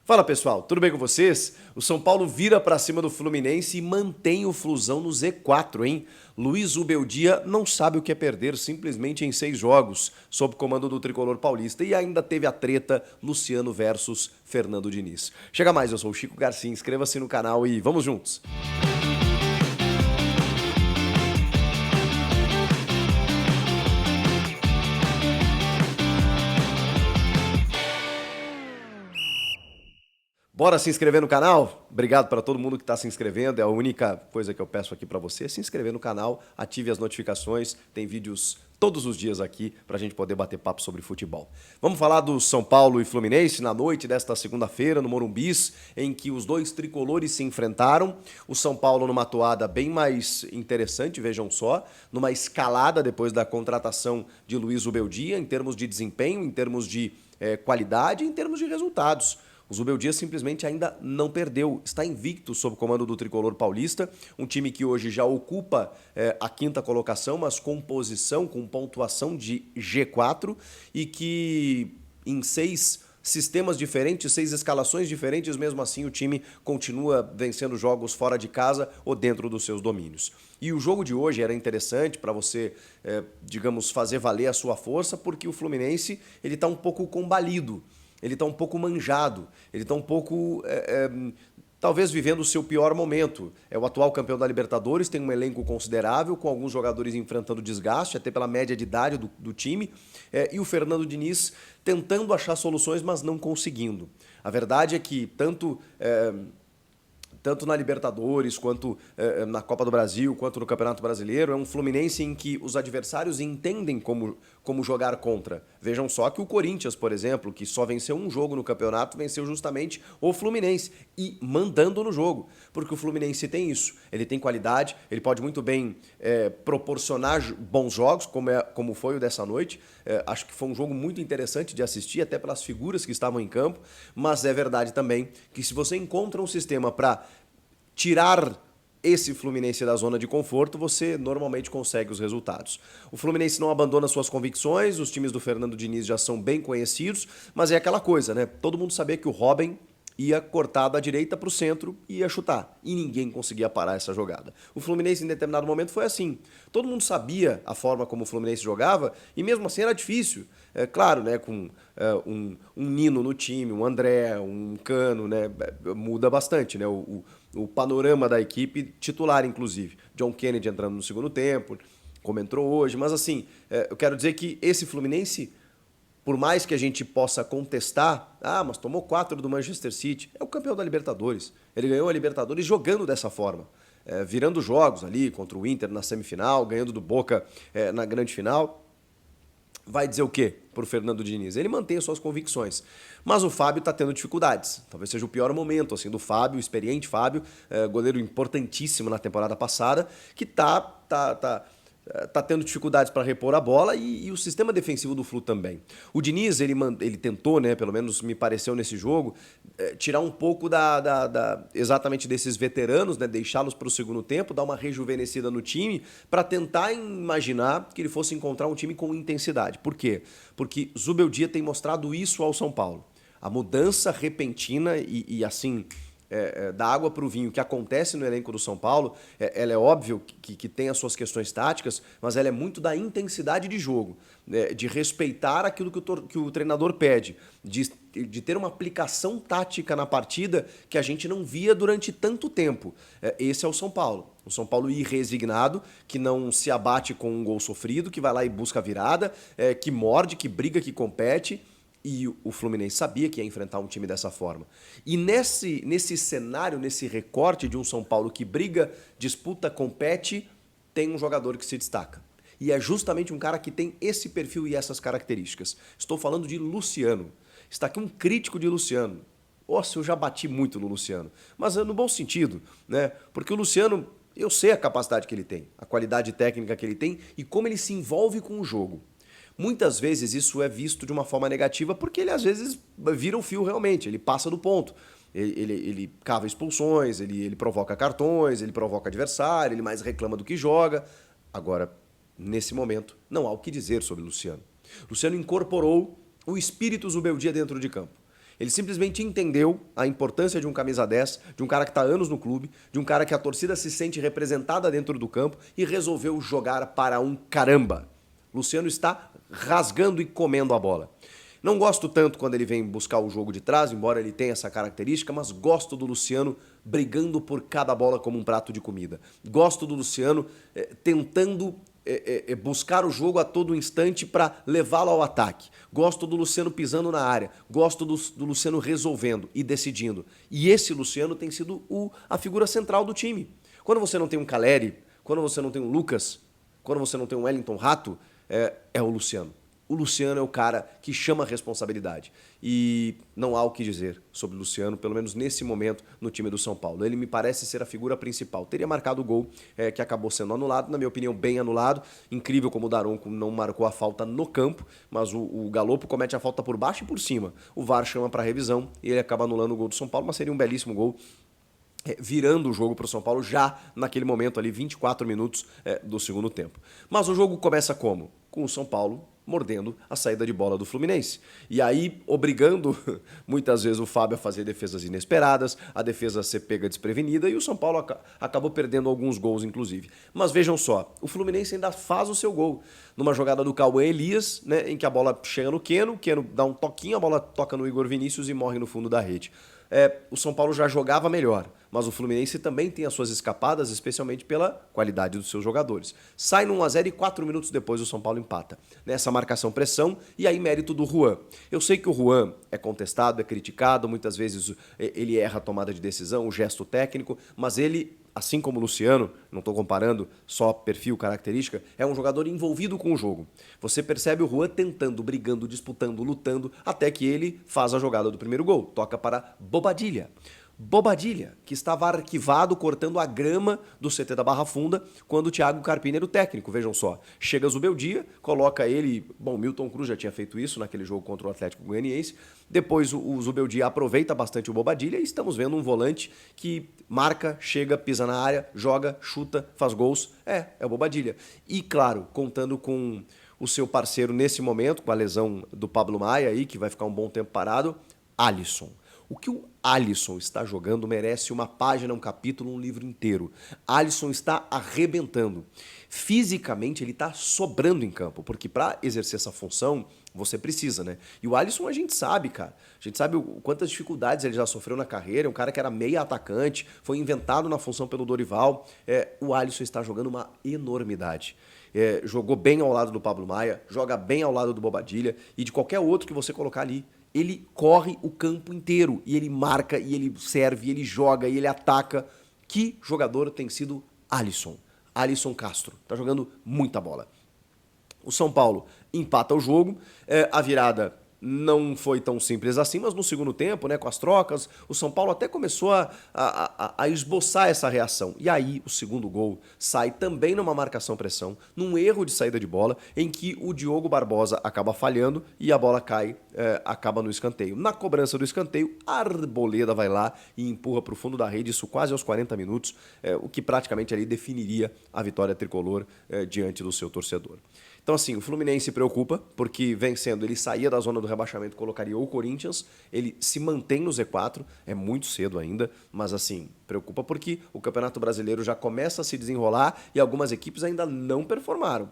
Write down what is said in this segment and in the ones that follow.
Fala pessoal, tudo bem com vocês? O São Paulo vira pra cima do Fluminense e mantém o Flusão no Z4, hein? Luiz Ubeldia não sabe o que é perder simplesmente em 6 jogos, sob comando do tricolor paulista, e ainda teve a treta Luciano versus Fernando Diniz. Chega mais, eu sou o Chico Garcia, inscreva-se no canal e vamos juntos! Bora se inscrever no canal? Obrigado para todo mundo que está se inscrevendo. É a única coisa que eu peço aqui para você, é se inscrever no canal, ative as notificações, tem vídeos todos os dias aqui para a gente poder bater papo sobre futebol. Vamos falar do São Paulo e Fluminense na noite desta segunda-feira no Morumbis, em que os dois tricolores se enfrentaram. O São Paulo numa toada bem mais interessante, vejam só, numa escalada depois da contratação de Luiz Ubeldia, em termos de desempenho, em termos de qualidade, em termos de resultados. O Zubeldia simplesmente ainda não perdeu, está invicto sob o comando do tricolor paulista, um time que hoje já ocupa a quinta colocação, mas com posição, com pontuação de G4 e que em 6 sistemas diferentes, 6 escalações diferentes, mesmo assim o time continua vencendo jogos fora de casa ou dentro dos seus domínios. E o jogo de hoje era interessante para você, digamos, fazer valer a sua força, porque o Fluminense ele está um pouco combalido. Ele está um pouco manjado, ele está um pouco, talvez vivendo o seu pior momento. É o atual campeão da Libertadores, tem um elenco considerável, com alguns jogadores enfrentando desgaste, até pela média de idade do time, e o Fernando Diniz tentando achar soluções, mas não conseguindo. A verdade é que tanto na Libertadores, quanto na Copa do Brasil, quanto no Campeonato Brasileiro, é um Fluminense em que os adversários entendem como jogar contra. Vejam só que o Corinthians, por exemplo, que só venceu um jogo no campeonato, venceu justamente o Fluminense, e mandando no jogo, porque o Fluminense tem isso, ele tem qualidade, ele pode muito bem proporcionar bons jogos, como foi o dessa noite. Acho que foi um jogo muito interessante de assistir, até pelas figuras que estavam em campo, mas é verdade também que se você encontra um sistema para tirar esse Fluminense da zona de conforto, você normalmente consegue os resultados. O Fluminense não abandona suas convicções, os times do Fernando Diniz já são bem conhecidos, mas é aquela coisa, né? Todo mundo sabia que o Robben ia cortar da direita para o centro e ia chutar. E ninguém conseguia parar essa jogada. O Fluminense, em determinado momento, foi assim. Todo mundo sabia a forma como o Fluminense jogava e mesmo assim era difícil. É claro, né, com um Nino no time, um André, um Cano, né, muda bastante, né, o panorama da equipe titular, inclusive. John Kennedy entrando no segundo tempo, como entrou hoje. Mas assim, eu quero dizer que esse Fluminense, por mais que a gente possa contestar, mas tomou 4 do Manchester City, é o campeão da Libertadores. Ele ganhou a Libertadores jogando dessa forma, virando jogos ali contra o Inter na semifinal, ganhando do Boca na grande final. Vai dizer o quê para o Fernando Diniz? Ele mantém as suas convicções. Mas o Fábio está tendo dificuldades. Talvez seja o pior momento assim, do Fábio, o experiente Fábio, goleiro importantíssimo na temporada passada, que tá tendo dificuldades para repor a bola e o sistema defensivo do Flu também. O Diniz, ele tentou, né, pelo menos me pareceu nesse jogo, tirar um pouco exatamente desses veteranos, né, deixá-los para o segundo tempo, dar uma rejuvenescida no time, para tentar imaginar que ele fosse encontrar um time com intensidade. Por quê? Porque Zubeldia tem mostrado isso ao São Paulo. A mudança repentina e assim, da água para o vinho que acontece no elenco do São Paulo, ela é óbvio que tem as suas questões táticas, mas ela é muito da intensidade de jogo, de respeitar aquilo que o treinador pede, de ter uma aplicação tática na partida que a gente não via durante tanto tempo. Esse é o São Paulo. O São Paulo irresignado, que não se abate com um gol sofrido, que vai lá e busca a virada, que morde, que briga, que compete. E o Fluminense sabia que ia enfrentar um time dessa forma. E nesse cenário, nesse recorte de um São Paulo que briga, disputa, compete, tem um jogador que se destaca. E é justamente um cara que tem esse perfil e essas características. Estou falando de Luciano. Está aqui um crítico de Luciano. Nossa, eu já bati muito no Luciano. Mas no bom sentido, né? Porque o Luciano, eu sei a capacidade que ele tem, a qualidade técnica que ele tem e como ele se envolve com o jogo. Muitas vezes isso é visto de uma forma negativa porque ele às vezes vira o fio realmente, ele passa do ponto. Ele cava expulsões, ele provoca cartões, ele provoca adversário, ele mais reclama do que joga. Agora, nesse momento, não há o que dizer sobre Luciano. Luciano incorporou o espírito Zubeldia dentro de campo. Ele simplesmente entendeu a importância de um camisa 10, de um cara que está há anos no clube, de um cara que a torcida se sente representada dentro do campo e resolveu jogar para um caramba. Luciano está rasgando e comendo a bola. Não gosto tanto quando ele vem buscar o jogo de trás, embora ele tenha essa característica, mas gosto do Luciano brigando por cada bola como um prato de comida. Gosto do Luciano tentando buscar o jogo a todo instante para levá-lo ao ataque. Gosto do Luciano pisando na área. Gosto do Luciano resolvendo e decidindo. E esse Luciano tem sido a figura central do time. Quando você não tem um Caleri, quando você não tem um Lucas, quando você não tem um Wellington Rato, é o Luciano. O Luciano é o cara que chama a responsabilidade. E não há o que dizer sobre o Luciano, pelo menos nesse momento, no time do São Paulo. Ele me parece ser a figura principal. Teria marcado o gol que acabou sendo anulado, na minha opinião, bem anulado. Incrível como o Daronco não marcou a falta no campo, mas o Galopo comete a falta por baixo e por cima. O VAR chama para revisão e ele acaba anulando o gol do São Paulo, mas seria um belíssimo gol, virando o jogo para o São Paulo já naquele momento ali, 24 minutos do segundo tempo. Mas o jogo começa como? Com o São Paulo mordendo a saída de bola do Fluminense. E aí, obrigando muitas vezes o Fábio a fazer defesas inesperadas, a defesa a ser pega desprevenida, e o São Paulo acabou perdendo alguns gols, inclusive. Mas vejam só, o Fluminense ainda faz o seu gol. Numa jogada do Cauê Elias, né, em que a bola chega no Keno, o Keno dá um toquinho, a bola toca no Igor Vinícius e morre no fundo da rede. O São Paulo já jogava melhor, mas o Fluminense também tem as suas escapadas, especialmente pela qualidade dos seus jogadores. Sai no 1-0 e 4 minutos depois o São Paulo empata. Nessa marcação-pressão, e aí mérito do Juan. Eu sei que o Juan é contestado, é criticado, muitas vezes ele erra a tomada de decisão, o gesto técnico, mas ele, assim como o Luciano, não estou comparando só perfil, característica, é um jogador envolvido com o jogo. Você percebe o Juan tentando, brigando, disputando, lutando, até que ele faz a jogada do primeiro gol. Toca para Bobadilla. Bobadilla, que estava arquivado cortando a grama do CT da Barra Funda quando o Thiago Carpini era o técnico, vejam só. Chega Zubeldia, coloca ele, bom, Milton Cruz já tinha feito isso naquele jogo contra o Atlético Goianiense, depois o Zubeldia aproveita bastante o Bobadilla e estamos vendo um volante que marca, chega, pisa na área, joga, chuta, faz gols, é o Bobadilla. E claro, contando com o seu parceiro nesse momento, com a lesão do Pablo Maia aí, que vai ficar um bom tempo parado, Alisson. O que o Alisson está jogando merece uma página, um capítulo, um livro inteiro. Alisson está arrebentando. Fisicamente ele está sobrando em campo, porque para exercer essa função você precisa, né? E o Alisson a gente sabe, cara. A gente sabe quantas dificuldades ele já sofreu na carreira. É um cara que era meia atacante, foi inventado na função pelo Dorival. O Alisson está jogando uma enormidade. Jogou bem ao lado do Pablo Maia, joga bem ao lado do Bobadilla e de qualquer outro que você colocar ali. Ele corre o campo inteiro e ele marca, e ele serve, e ele joga, e ele ataca. Que jogador tem sido Alisson? Alisson Castro. Tá jogando muita bola. O São Paulo empata o jogo, a virada não foi tão simples assim, mas no segundo tempo, né, com as trocas, o São Paulo até começou a esboçar essa reação. E aí o segundo gol sai também numa marcação-pressão, num erro de saída de bola, em que o Diogo Barbosa acaba falhando e a bola cai, acaba no escanteio. Na cobrança do escanteio, a Arboleda vai lá e empurra para o fundo da rede, isso quase aos 40 minutos, o que praticamente ali definiria a vitória tricolor diante do seu torcedor. Então, assim, o Fluminense se preocupa, porque vencendo ele saía da zona do rebaixamento, colocaria o Corinthians, ele se mantém no Z4, é muito cedo ainda, mas assim, preocupa porque o Campeonato Brasileiro já começa a se desenrolar e algumas equipes ainda não performaram.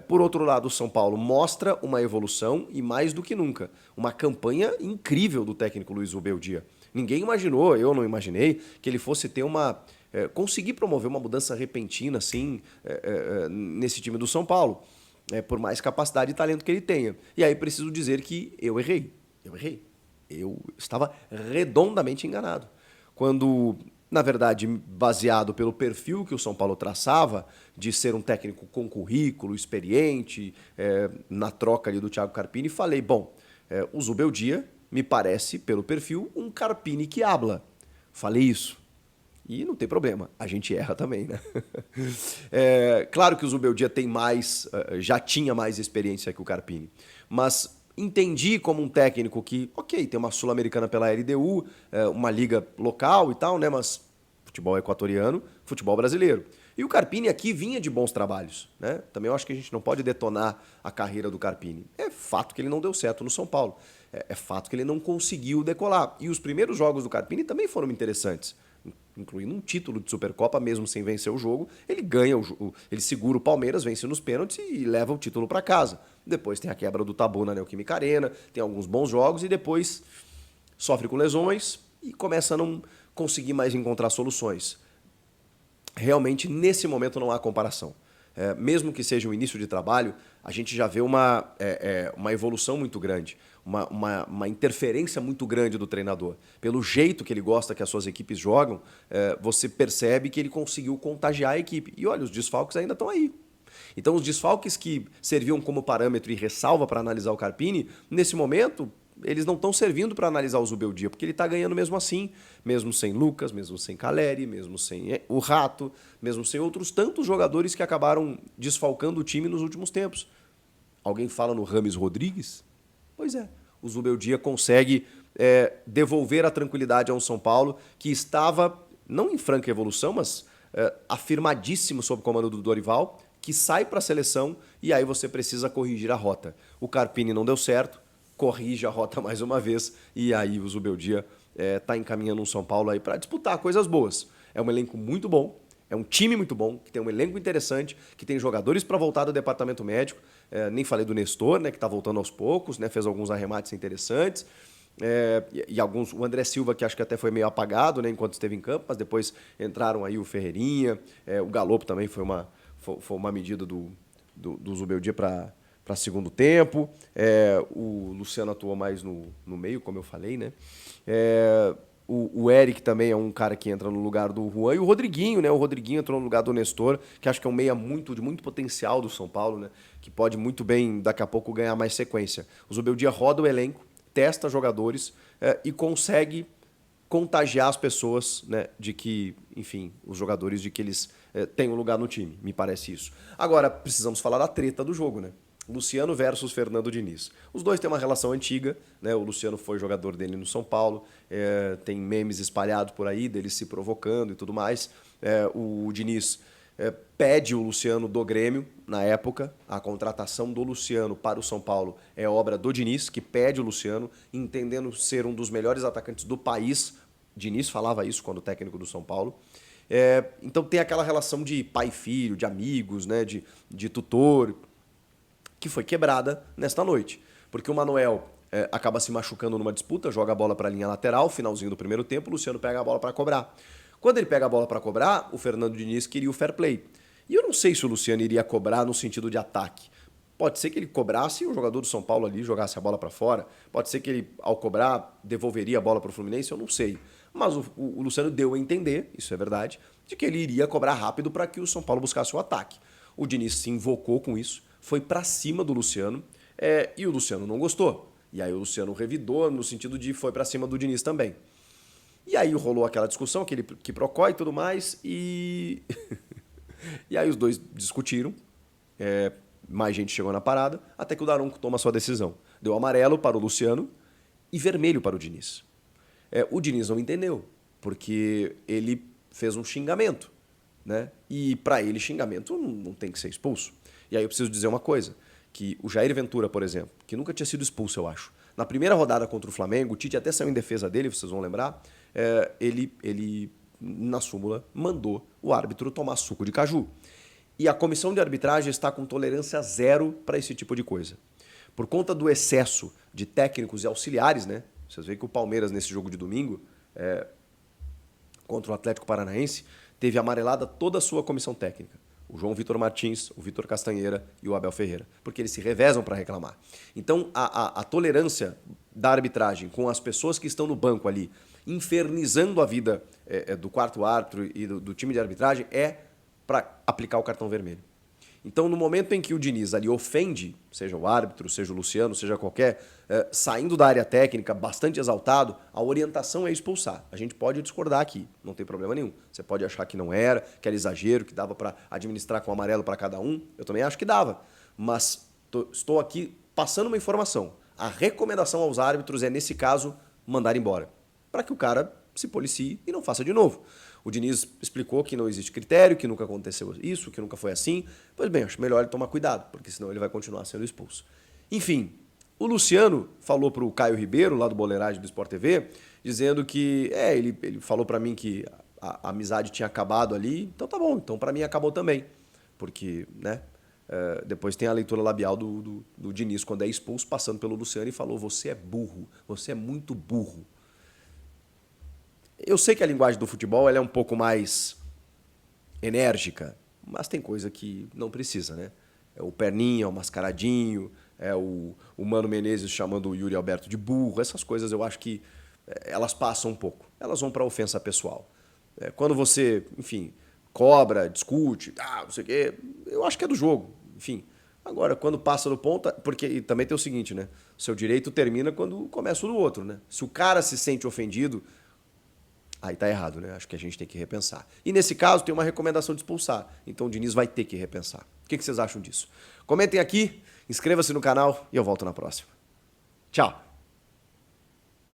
Por outro lado, o São Paulo mostra uma evolução e mais do que nunca, uma campanha incrível do técnico Luiz Zubeldia. Ninguém imaginou, eu não imaginei, que ele fosse ter conseguir promover uma mudança repentina assim nesse time do São Paulo. Por mais capacidade e talento que ele tenha. E aí preciso dizer que eu errei. Eu estava redondamente enganado. Quando, na verdade, baseado pelo perfil que o São Paulo traçava, de ser um técnico com currículo, experiente, na troca ali do Thiago Carpini, falei, o Zubeldia me parece, pelo perfil, um Carpini que habla. Falei isso. E não tem problema, a gente erra também, né? Claro que o Zubeldia já tinha mais experiência que o Carpini, mas entendi como um técnico que, tem uma Sul-Americana pela LDU, uma liga local e tal, né? Mas futebol equatoriano, futebol brasileiro. E o Carpini aqui vinha de bons trabalhos, né? Também eu acho que a gente não pode detonar a carreira do Carpini. É fato que ele não deu certo no São Paulo. É fato que ele não conseguiu decolar. E os primeiros jogos do Carpini também foram interessantes, incluindo um título de Supercopa, mesmo sem vencer o jogo. Ele ganha, ele segura o Palmeiras, vence nos pênaltis e leva o título para casa. Depois tem a quebra do tabu na Neoquímica Arena, tem alguns bons jogos e depois sofre com lesões e começa a não conseguir mais encontrar soluções. Realmente, nesse momento, não há comparação. Mesmo que seja o início de trabalho, a gente já vê uma evolução muito grande, uma interferência muito grande do treinador. Pelo jeito que ele gosta que as suas equipes jogam, você percebe que ele conseguiu contagiar a equipe. E olha, os desfalques ainda estão aí. Então, os desfalques que serviam como parâmetro e ressalva para analisar o Carpini, nesse momento, eles não estão servindo para analisar o Zubeldia, porque ele está ganhando mesmo assim, mesmo sem Lucas, mesmo sem Caleri, mesmo sem o Rato, mesmo sem outros tantos jogadores que acabaram desfalcando o time nos últimos tempos. Alguém fala no Rames Rodrigues? Pois é, o Zubeldia consegue devolver a tranquilidade a um São Paulo que estava, não em franca evolução, mas afirmadíssimo sob o comando do Dorival, que sai para a seleção e aí você precisa corrigir a rota. O Carpini não deu certo, corrige a rota mais uma vez e aí o Zubeldia está encaminhando um São Paulo aí para disputar coisas boas. É um elenco muito bom, é um time muito bom, que tem um elenco interessante, que tem jogadores para voltar do departamento médico. Nem falei do Nestor, né, que está voltando aos poucos, né, fez alguns arremates interessantes. E alguns, o André Silva, que acho que até foi meio apagado, né, enquanto esteve em campo, mas depois entraram aí o Ferreirinha, o Galopo também foi uma medida do Zubeldia para segundo tempo. O Luciano atuou mais no meio, como eu falei, né? O Eric também é um cara que entra no lugar do Juan. E o Rodriguinho, né? O Rodriguinho entrou no lugar do Nestor, que acho que é um meia de muito potencial do São Paulo, né? Que pode muito bem, daqui a pouco, ganhar mais sequência. O Zubeldia roda o elenco, testa jogadores e consegue contagiar as pessoas, né, de que, enfim, os jogadores de que eles têm um lugar no time, me parece isso. Agora, precisamos falar da treta do jogo, né? Luciano versus Fernando Diniz. Os dois têm uma relação antiga, né? O Luciano foi jogador dele no São Paulo, tem memes espalhados por aí deles se provocando e tudo mais. O Diniz pede o Luciano do Grêmio na época. A contratação do Luciano para o São Paulo é obra do Diniz, que pede o Luciano, entendendo ser um dos melhores atacantes do país. Diniz falava isso quando técnico do São Paulo. Então tem aquela relação de pai e filho, de amigos, né? de tutor, que foi quebrada nesta noite. Porque o Manuel acaba se machucando numa disputa, joga a bola para a linha lateral, finalzinho do primeiro tempo, o Luciano pega a bola para cobrar. Quando ele pega a bola para cobrar, o Fernando Diniz queria o fair play. E eu não sei se o Luciano iria cobrar no sentido de ataque. Pode ser que ele cobrasse e o jogador do São Paulo ali jogasse a bola para fora. Pode ser que ele, ao cobrar, devolveria a bola para o Fluminense, eu não sei. Mas o Luciano deu a entender, isso é verdade, de que ele iria cobrar rápido para que o São Paulo buscasse o ataque. O Diniz se invocou com isso, foi para cima do Luciano e o Luciano não gostou. E aí o Luciano revidou no sentido de foi para cima do Diniz também. E aí rolou aquela discussão, aquele quiprocó e tudo mais, e aí os dois discutiram, mais gente chegou na parada, até que o Daronco toma a sua decisão. Deu amarelo para o Luciano e vermelho para o Diniz. O Diniz não entendeu, porque ele fez um xingamento, né? E para ele xingamento não tem que ser expulso. E aí eu preciso dizer uma coisa, que o Jair Ventura, por exemplo, que nunca tinha sido expulso, eu acho. Na primeira rodada contra o Flamengo, o Tite até saiu em defesa dele, vocês vão lembrar, ele, na súmula, mandou o árbitro tomar suco de caju. E a comissão de arbitragem está com tolerância zero para esse tipo de coisa. Por conta do excesso de técnicos e auxiliares, né? Vocês veem que o Palmeiras, nesse jogo de domingo, contra o Atlético Paranaense, teve amarelada toda a sua comissão técnica. O João Vitor Martins, o Vitor Castanheira e o Abel Ferreira, porque eles se revezam para reclamar. Então, a tolerância da arbitragem com as pessoas que estão no banco ali, infernizando a vida do quarto árbitro e do time de arbitragem, é para aplicar o cartão vermelho. Então, no momento em que o Diniz ali ofende, seja o árbitro, seja o Luciano, seja qualquer, saindo da área técnica, bastante exaltado, a orientação é expulsar. A gente pode discordar aqui, não tem problema nenhum. Você pode achar que não era, que era exagero, que dava para administrar com amarelo para cada um. Eu também acho que dava. Mas estou aqui passando uma informação. A recomendação aos árbitros é, nesse caso, mandar embora. Para que o cara se policie e não faça de novo. O Diniz explicou que não existe critério, que nunca aconteceu isso, que nunca foi assim. Pois bem, acho melhor ele tomar cuidado, porque senão ele vai continuar sendo expulso. Enfim, O Luciano falou pro Caio Ribeiro, lá do Boleiragem do Sport TV, dizendo que, ele falou pra mim que a amizade tinha acabado ali, então tá bom, então pra mim acabou também. Porque, né, depois tem a leitura labial do Diniz, quando é expulso, passando pelo Luciano e falou, você é burro, você é muito burro. Eu sei que a linguagem do futebol ela é um pouco mais enérgica, mas tem coisa que não precisa, né? É o perninha, o mascaradinho, é o Mano Menezes chamando o Yuri Alberto de burro, essas coisas eu acho que elas passam um pouco, elas vão para ofensa pessoal. Quando você, enfim, cobra, discute, não sei o quê, eu acho que é do jogo, enfim. Agora, quando passa do ponto, porque também tem o seguinte, né? O seu direito termina quando começa o do outro, né? Se o cara se sente ofendido, aí tá errado, né? Acho que a gente tem que repensar. E nesse caso tem uma recomendação de expulsar. Então o Diniz vai ter que repensar. O que vocês acham disso? Comentem aqui, inscreva-se no canal e eu volto na próxima. Tchau!